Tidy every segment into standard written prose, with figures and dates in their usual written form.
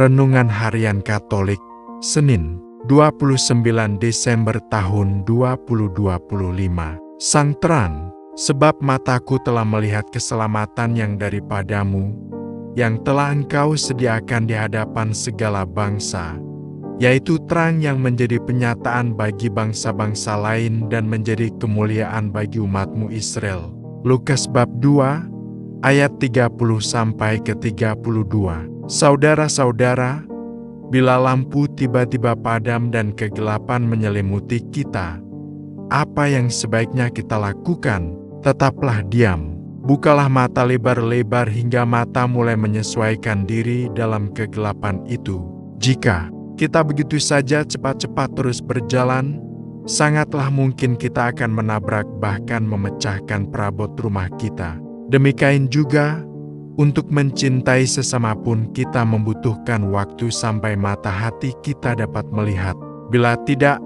Renungan Harian Katolik, Senin, 29 Desember tahun 2025. Sang Terang, sebab mataku telah melihat keselamatan yang daripadamu, yang telah Engkau sediakan di hadapan segala bangsa, yaitu terang yang menjadi penyataan bagi bangsa-bangsa lain dan menjadi kemuliaan bagi umat-Mu Israel. Lukas bab 2, ayat 30-32. Saudara-saudara, bila lampu tiba-tiba padam dan kegelapan menyelimuti kita, apa yang sebaiknya kita lakukan? Tetaplah diam. Bukalah mata lebar-lebar hingga mata mulai menyesuaikan diri dalam kegelapan itu. Jika kita begitu saja cepat-cepat terus berjalan, sangatlah mungkin kita akan menabrak bahkan memecahkan perabot rumah kita. Demikian juga, untuk mencintai sesama pun kita membutuhkan waktu sampai mata hati kita dapat melihat. Bila tidak,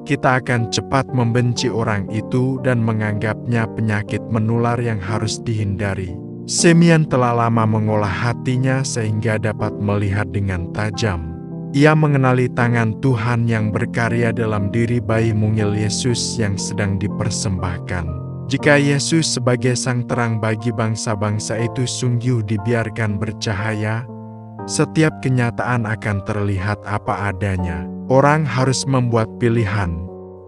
kita akan cepat membenci orang itu dan menganggapnya penyakit menular yang harus dihindari. Simeon telah lama mengolah hatinya sehingga dapat melihat dengan tajam. Ia mengenali tangan Tuhan yang berkarya dalam diri bayi mungil Yesus yang sedang dipersembahkan. Jika Yesus sebagai sang terang bagi bangsa-bangsa itu sungguh dibiarkan bercahaya, setiap kenyataan akan terlihat apa adanya. Orang harus membuat pilihan.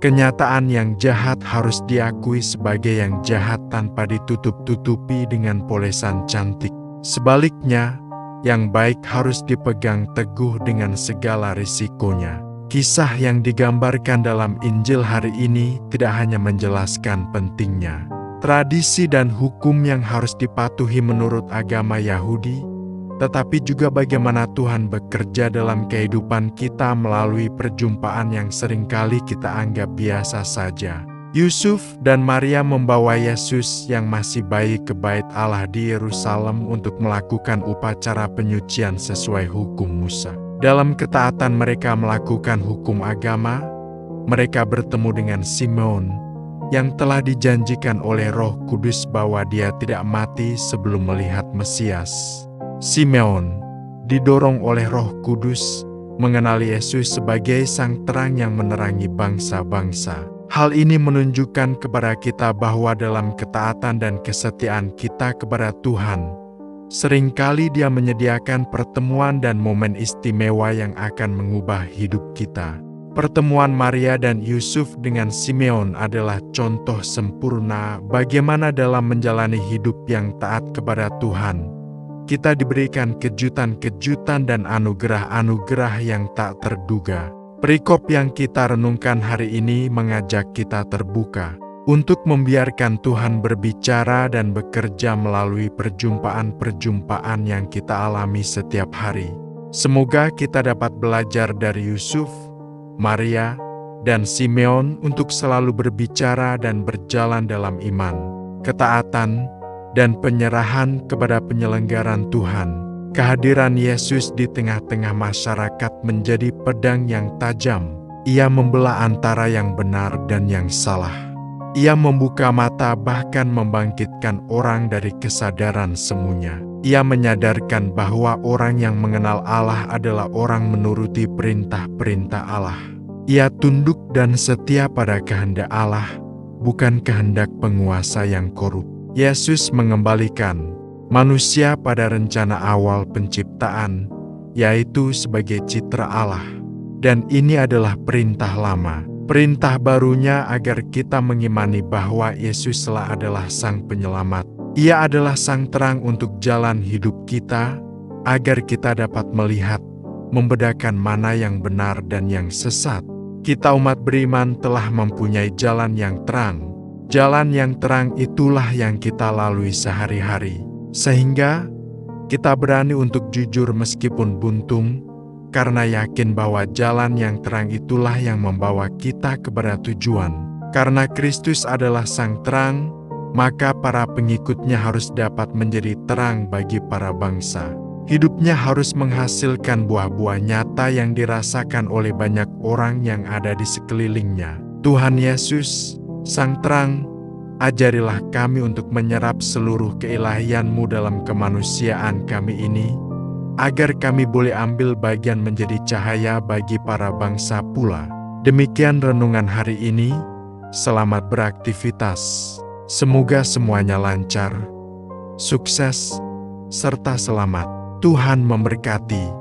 Kenyataan yang jahat harus diakui sebagai yang jahat tanpa ditutup-tutupi dengan polesan cantik. Sebaliknya, yang baik harus dipegang teguh dengan segala risikonya. Kisah yang digambarkan dalam Injil hari ini tidak hanya menjelaskan pentingnya tradisi dan hukum yang harus dipatuhi menurut agama Yahudi, tetapi juga bagaimana Tuhan bekerja dalam kehidupan kita melalui perjumpaan yang seringkali kita anggap biasa saja. Yusuf dan Maria membawa Yesus yang masih bayi ke Bait Allah di Yerusalem untuk melakukan upacara penyucian sesuai hukum Musa. Dalam ketaatan mereka melakukan hukum agama, mereka bertemu dengan Simeon yang telah dijanjikan oleh Roh Kudus bahwa dia tidak mati sebelum melihat Mesias. Simeon didorong oleh Roh Kudus mengenali Yesus sebagai sang terang yang menerangi bangsa-bangsa. Hal ini menunjukkan kepada kita bahwa dalam ketaatan dan kesetiaan kita kepada Tuhan, seringkali Dia menyediakan pertemuan dan momen istimewa yang akan mengubah hidup kita. Pertemuan Maria dan Yusuf dengan Simeon adalah contoh sempurna bagaimana dalam menjalani hidup yang taat kepada Tuhan, kita diberikan kejutan-kejutan dan anugerah-anugerah yang tak terduga. Perikop yang kita renungkan hari ini mengajak kita terbuka untuk membiarkan Tuhan berbicara dan bekerja melalui perjumpaan-perjumpaan yang kita alami setiap hari. Semoga kita dapat belajar dari Yusuf, Maria, dan Simeon untuk selalu berbicara dan berjalan dalam iman, ketaatan, dan penyerahan kepada penyelenggaran Tuhan. Kehadiran Yesus di tengah-tengah masyarakat menjadi pedang yang tajam. Ia membelah antara yang benar dan yang salah. Ia membuka mata bahkan membangkitkan orang dari kesadaran semuanya. Ia menyadarkan bahwa orang yang mengenal Allah adalah orang menuruti perintah-perintah Allah. Ia tunduk dan setia pada kehendak Allah, bukan kehendak penguasa yang korup. Yesus mengembalikan manusia pada rencana awal penciptaan, yaitu sebagai citra Allah. Dan ini adalah perintah lama. Perintah barunya agar kita mengimani bahwa Yesuslah adalah Sang Penyelamat. Ia adalah Sang Terang untuk jalan hidup kita, agar kita dapat melihat, membedakan mana yang benar dan yang sesat. Kita umat beriman telah mempunyai jalan yang terang. Jalan yang terang itulah yang kita lalui sehari-hari. Sehingga kita berani untuk jujur meskipun buntung, karena yakin bahwa jalan yang terang itulah yang membawa kita kepada tujuan. Karena Kristus adalah sang terang, maka para pengikutnya harus dapat menjadi terang bagi para bangsa. Hidupnya harus menghasilkan buah-buah nyata yang dirasakan oleh banyak orang yang ada di sekelilingnya. Tuhan Yesus, sang terang, ajarilah kami untuk menyerap seluruh keilahian-Mu dalam kemanusiaan kami ini, agar kami boleh ambil bagian menjadi cahaya bagi para bangsa pula. Demikian renungan hari ini. Selamat beraktivitas. Semoga semuanya lancar, sukses, serta selamat. Tuhan memberkati.